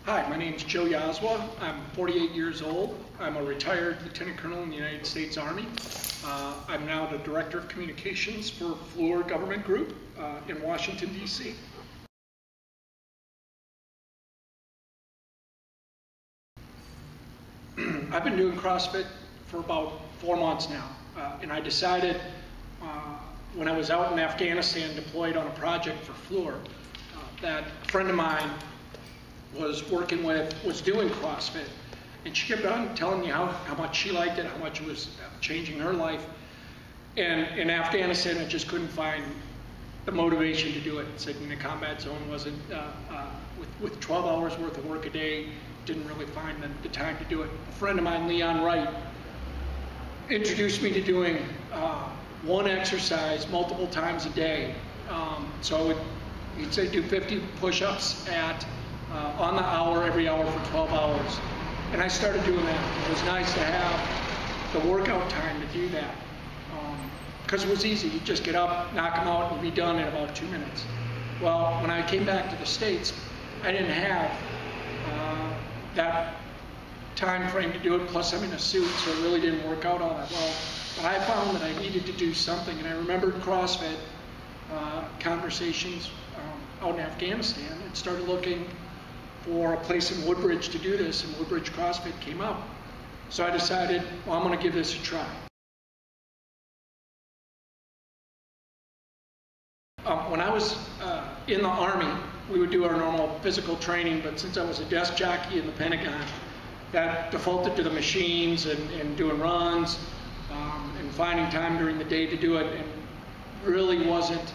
Hi, my name is Joe Yazwa. I'm 48 years old. I'm a retired Lieutenant Colonel in the United States Army. I'm now the Director of Communications for Fluor Government Group in Washington, D.C. I've been doing CrossFit for about 4 months now, and I decided when I was out in Afghanistan deployed on a project for Fluor that a friend of mine was doing CrossFit, and she kept on telling me how much she liked it, how much it was changing her life. And in Afghanistan, I just couldn't find the motivation to do it. Sitting in a combat zone wasn't, with 12 hours worth of work a day, didn't really find the time to do it. A friend of mine, Leon Wright, introduced me to doing one exercise multiple times a day. He'd say do 50 push-ups on the hour, every hour for 12 hours. And I started doing that. It was nice to have the workout time to do that. Because it was easy. You'd just get up, knock them out, and be done in about 2 minutes. Well, when I came back to the States, I didn't have that time frame to do it. Plus, I'm in a suit, so it really didn't work out all that well. But I found that I needed to do something, and I remembered CrossFit conversations out in Afghanistan, and started looking for a place in Woodbridge to do this, and Woodbridge CrossFit came up. So I decided, well, I'm going to give this a try. When I was in the Army, we would do our normal physical training, but since I was a desk jockey in the Pentagon, that defaulted to the machines and doing runs and finding time during the day to do it, and really wasn't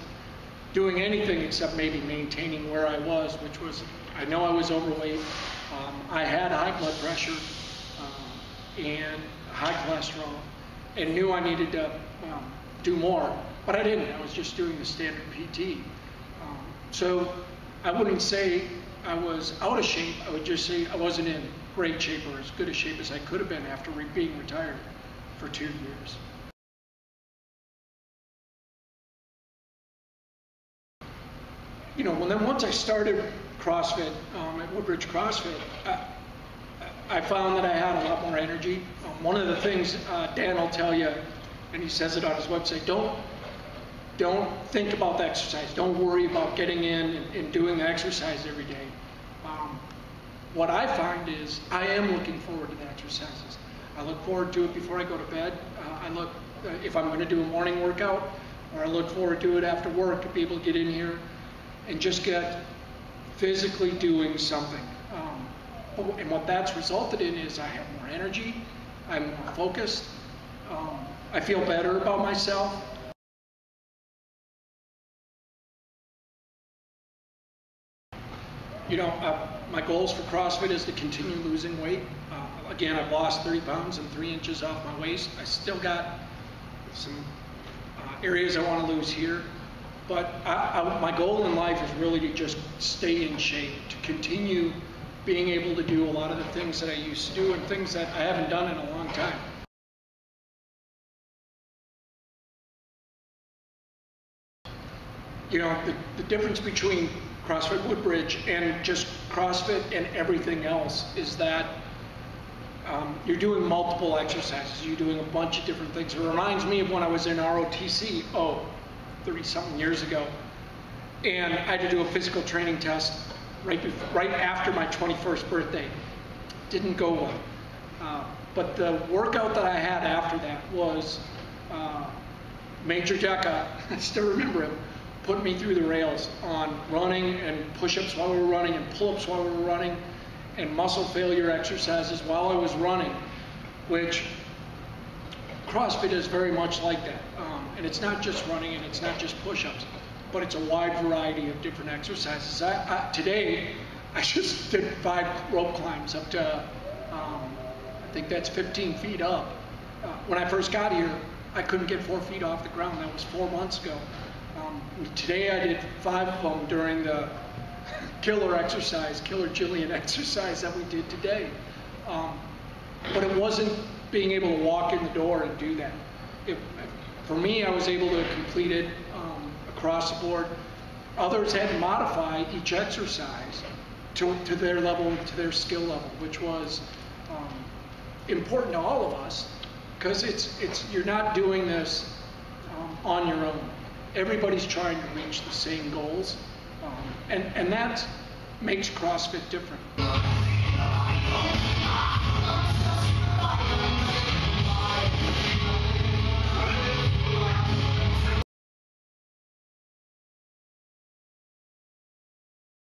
doing anything except maybe maintaining where I was, which was, I know I was overweight, I had high blood pressure and high cholesterol, and knew I needed to do more, but I didn't. I was just doing the standard PT. So I wouldn't say I was out of shape, I would just say I wasn't in great shape or as good a shape as I could have been after being retired for 2 years. You know, once I started CrossFit at Woodbridge CrossFit, I found that I had a lot more energy. One of the things Dan will tell you, and he says it on his website, don't think about the exercise. Don't worry about getting in and doing the exercise every day. What I find is I am looking forward to the exercises. I look forward to it before I go to bed. If I'm going to do a morning workout, or I look forward to it after work to be able to get in here and just get physically doing something. And what that's resulted in is I have more energy, I'm more focused, I feel better about myself. You know, my goals for CrossFit is to continue losing weight. Again, I've lost 30 pounds and 3 inches off my waist. I still got some areas I want to lose here. But my goal in life is really to just stay in shape, to continue being able to do a lot of the things that I used to do and things that I haven't done in a long time. You know, the difference between CrossFit Woodbridge and just CrossFit and everything else is that you're doing multiple exercises. You're doing a bunch of different things. It reminds me of when I was in ROTC, 30-something years ago, and I had to do a physical training test right after my 21st birthday. Didn't go well. But the workout that I had after that was Major Decca, I still remember him, put me through the rails on running and push-ups while we were running and pull-ups while we were running and muscle failure exercises while I was running, which CrossFit is very much like that. And it's not just running and it's not just push-ups, but it's a wide variety of different exercises. Today, I just did 5 rope climbs up to, I think that's 15 feet up. When I first got here, I couldn't get 4 feet off the ground. That was 4 months ago. Today I did 5 of them during the killer Jillian exercise that we did today. But it wasn't being able to walk in the door and do that. For me, I was able to complete it across the board. Others had to modify each exercise to their level, to their skill level, which was important to all of us, because you're not doing this on your own. Everybody's trying to reach the same goals, and that makes CrossFit different.